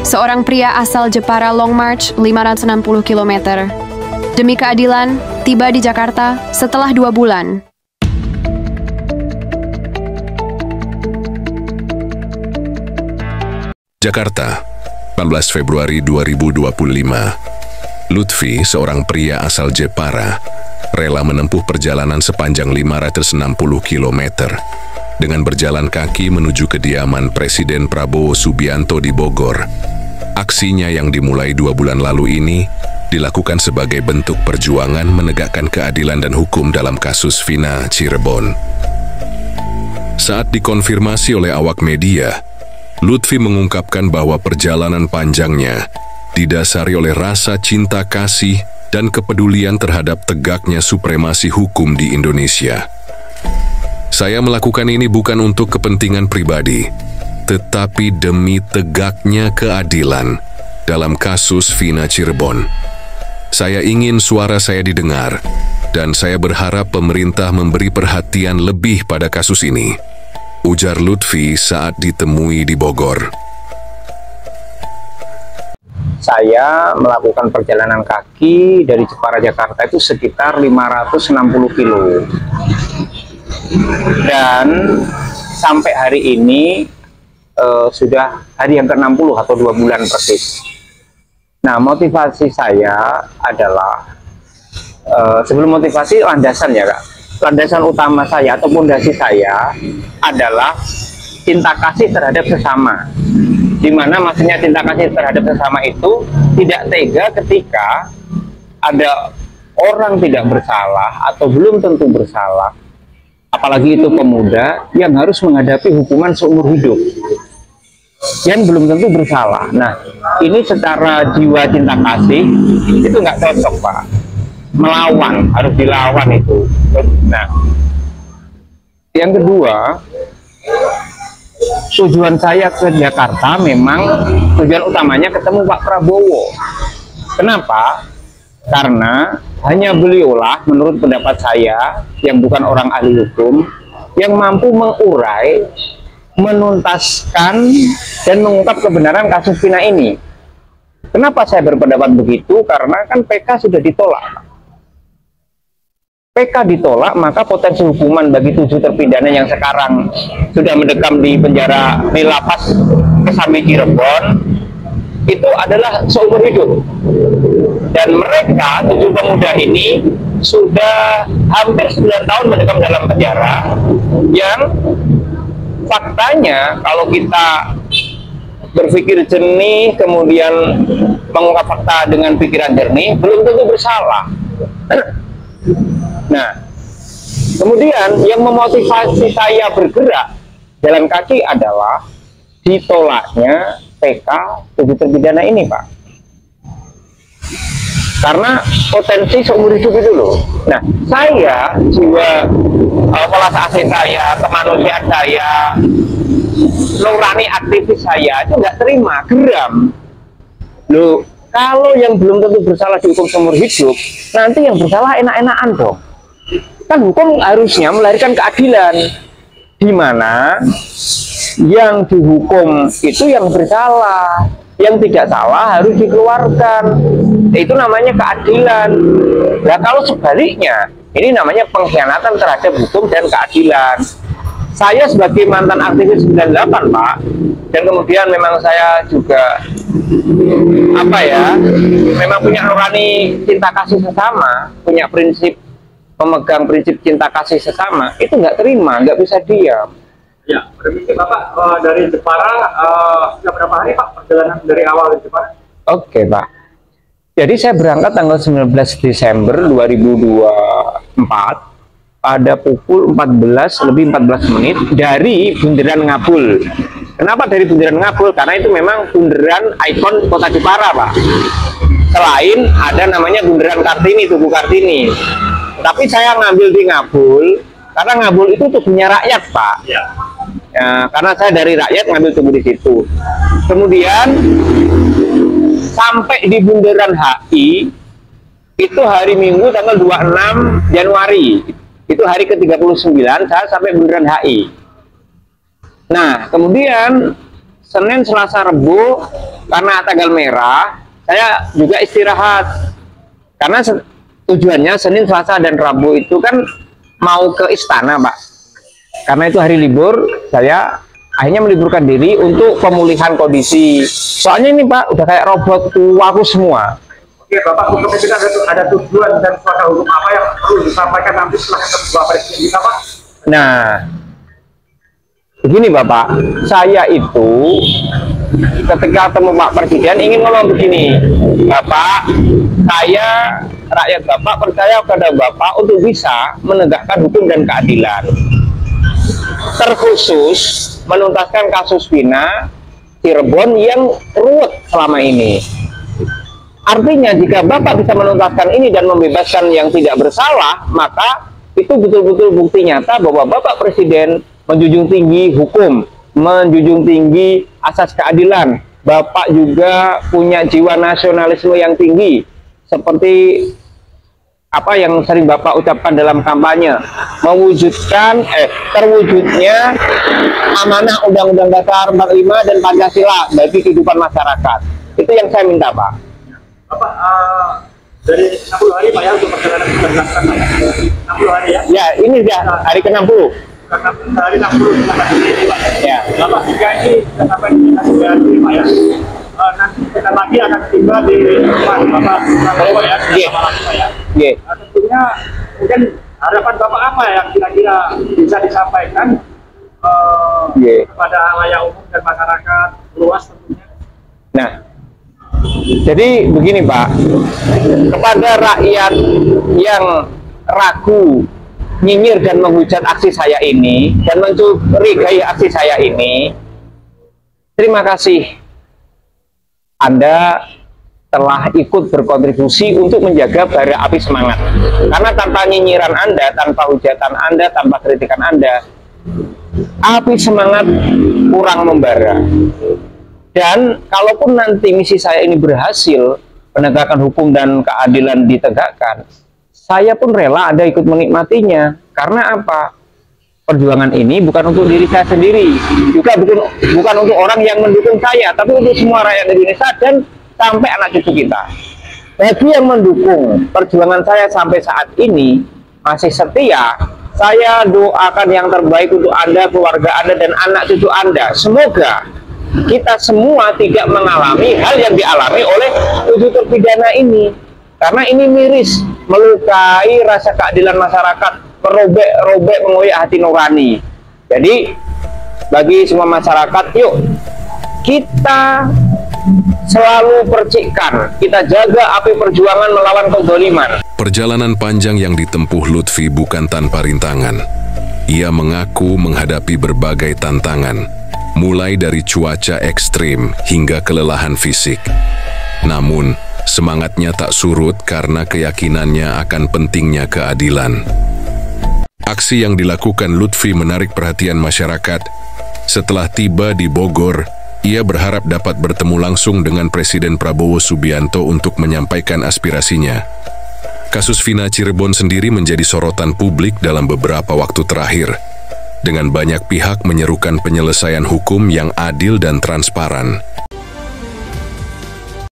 seorang pria asal Jepara Long March 560 km. Demi keadilan, tiba di Jakarta setelah 2 bulan. Jakarta, 14 Februari 2025. Lutfi, seorang pria asal Jepara, rela menempuh perjalanan sepanjang 560 km dengan berjalan kaki menuju kediaman Presiden Prabowo Subianto di Bogor. Aksinya yang dimulai 2 bulan lalu ini dilakukan sebagai bentuk perjuangan menegakkan keadilan dan hukum dalam kasus Vina Cirebon. Saat dikonfirmasi oleh awak media, Lutfi mengungkapkan bahwa perjalanan panjangnya didasari oleh rasa cinta kasih dan kepedulian terhadap tegaknya supremasi hukum di Indonesia. Saya melakukan ini bukan untuk kepentingan pribadi, tetapi demi tegaknya keadilan dalam kasus Vina Cirebon. Saya ingin suara saya didengar, dan saya berharap pemerintah memberi perhatian lebih pada kasus ini, ujar Lutfi saat ditemui di Bogor. Saya melakukan perjalanan kaki dari Jepara Jakarta itu sekitar 560 kilo. Dan sampai hari ini sudah hari yang ke-60 atau 2 bulan persis. Nah, motivasi saya adalah sebelum motivasi, landasan ya Kak. Landasan utama saya atau fondasi saya adalah cinta kasih terhadap sesama. Dimana maksudnya cinta kasih terhadap sesama itu tidak tega ketika ada orang tidak bersalah atau belum tentu bersalah, apalagi itu pemuda yang harus menghadapi hukuman seumur hidup yang belum tentu bersalah. Nah, ini secara jiwa cinta kasih itu nggak cocok Pak, melawan, harus dilawan itu. Nah, yang kedua, tujuan saya ke Jakarta memang tujuan utamanya ketemu Pak Prabowo. Kenapa? Karena hanya beliaulah menurut pendapat saya yang bukan orang ahli hukum yang mampu mengurai, menuntaskan dan mengungkap kebenaran kasus Vina ini. Kenapa saya berpendapat begitu? Karena kan PK sudah ditolak. PK ditolak, maka potensi hukuman bagi 7 terpidana yang sekarang sudah mendekam di penjara di lapas Kesambi Cirebon itu adalah seumur hidup. Dan mereka 7 pemuda ini sudah hampir 9 tahun mendekam dalam penjara, yang faktanya kalau kita berpikir jernih kemudian mengungkap fakta dengan pikiran jernih belum tentu bersalah. Nah, kemudian yang memotivasi saya bergerak jalan kaki adalah ditolaknya PK 7 terpidana ini Pak, karena potensi seumur hidup itu loh. Nah, saya jiwa kelas asih saya, kemanusiaan saya, nurani aktivis saya itu nggak terima, geram loh. Kalau yang belum tentu bersalah dihukum seumur hidup, nanti yang bersalah enak-enakan dong. Kan hukum harusnya melahirkan keadilan, di mana yang dihukum itu yang bersalah, yang tidak salah harus dikeluarkan. Itu namanya keadilan. Nah, kalau sebaliknya, ini namanya pengkhianatan terhadap hukum dan keadilan. Saya sebagai mantan aktivis 98 Pak, dan kemudian memang saya juga memang punya nurani cinta kasih sesama, punya prinsip, memegang prinsip cinta kasih sesama, itu nggak terima, nggak bisa diam. Ya, permisi Bapak, dari Jepara, sudah berapa hari Pak perjalanan dari awal dari Jepara? Oke Pak, jadi saya berangkat tanggal 19 Desember 2024 pada pukul 14:14 dari Bundaran Ngabul. Kenapa dari Bundaran Ngabul? Karena itu memang bundaran ikon kota Jepara Pak. Selain ada namanya Bundaran Kartini, Tugu Kartini. Tapi saya ngambil di Ngabul karena Ngabul itu tubuhnya rakyat Pak. Ya. Ya, karena saya dari rakyat ngambil tubuh di situ. Kemudian sampai di Bundaran HI itu hari Minggu tanggal 26 Januari. Itu hari ke-39 saya sampai Bundaran HI. Nah, kemudian Senin, Selasa, Rabu karena tanggal merah saya juga istirahat. Karena tujuannya Senin, Selasa, dan Rabu itu kan mau ke istana, Pak. Karena itu hari libur, saya akhirnya meliburkan diri untuk pemulihan kondisi. Soalnya ini, Pak, udah kayak robot tuaku semua. Oke, Bapak, hukum itu ada tujuan dan kuasa hukum apa yang perlu disampaikan nanti setelah ketemu Bapak Presiden kita, Pak? Nah, begini Bapak, saya itu ketika ketemu Pak Presiden ingin ngomong begini, Bapak, saya, rakyat Bapak percaya kepada Bapak untuk bisa menegakkan hukum dan keadilan. Terkhusus menuntaskan kasus Vina Cirebon yang ruwet selama ini. Artinya jika Bapak bisa menuntaskan ini dan membebaskan yang tidak bersalah, maka itu betul-betul bukti nyata bahwa Bapak Presiden menjunjung tinggi hukum, menjunjung tinggi asas keadilan. Bapak juga punya jiwa nasionalisme yang tinggi, seperti apa yang sering Bapak ucapkan dalam kampanye, mewujudkan terwujudnya amanah Undang-Undang Dasar 45 dan Pancasila bagi kehidupan masyarakat. Itu yang saya minta, Pak. Bapak, dari 60 hari Pak ya untuk perjalanan kita dilakukan, Pak ya? 60 hari ya? Ya, ini sudah hari ke-60. Karena hari 60 sampai ini, Pak. Ya. Bapak, jika ini sudah sampai di hari Pak ya, nanti kita lagi akan tiba di rumah Bapak Prabowo ya, bersama lagi Pak ya. Iya. Tentunya mungkin harapan Bapak apa yang kira-kira bisa disampaikan kepada layak umum dan masyarakat luas tentunya? Nah, jadi begini Pak, kepada rakyat yang ragu, nyinyir dan menghujat aksi saya ini dan mencurigai aksi saya ini, terima kasih Anda telah ikut berkontribusi untuk menjaga bara api semangat. Karena tanpa nyinyiran Anda, tanpa hujatan Anda, tanpa kritikan Anda, api semangat kurang membara. Dan kalaupun nanti misi saya ini berhasil, penegakan hukum dan keadilan ditegakkan, saya pun rela Anda ikut menikmatinya. Karena apa? Perjuangan ini bukan untuk diri saya sendiri, juga bukan untuk orang yang mendukung saya, tapi untuk semua rakyat Indonesia dan sampai anak cucu kita. Bagi yang mendukung perjuangan saya sampai saat ini, masih setia, saya doakan yang terbaik untuk Anda, keluarga Anda, dan anak cucu Anda. Semoga kita semua tidak mengalami hal yang dialami oleh 7 terpidana ini, karena ini miris, melukai rasa keadilan masyarakat, merobek mengoyak hati nurani. Jadi bagi semua masyarakat, yuk kita selalu percikkan, kita jaga api perjuangan melawan kezaliman. Perjalanan panjang yang ditempuh Lutfi bukan tanpa rintangan. Ia mengaku menghadapi berbagai tantangan, mulai dari cuaca ekstrim hingga kelelahan fisik. Namun, semangatnya tak surut karena keyakinannya akan pentingnya keadilan. Aksi yang dilakukan Lutfi menarik perhatian masyarakat. Setelah tiba di Bogor, ia berharap dapat bertemu langsung dengan Presiden Prabowo Subianto untuk menyampaikan aspirasinya. Kasus Vina Cirebon sendiri menjadi sorotan publik dalam beberapa waktu terakhir, dengan banyak pihak menyerukan penyelesaian hukum yang adil dan transparan.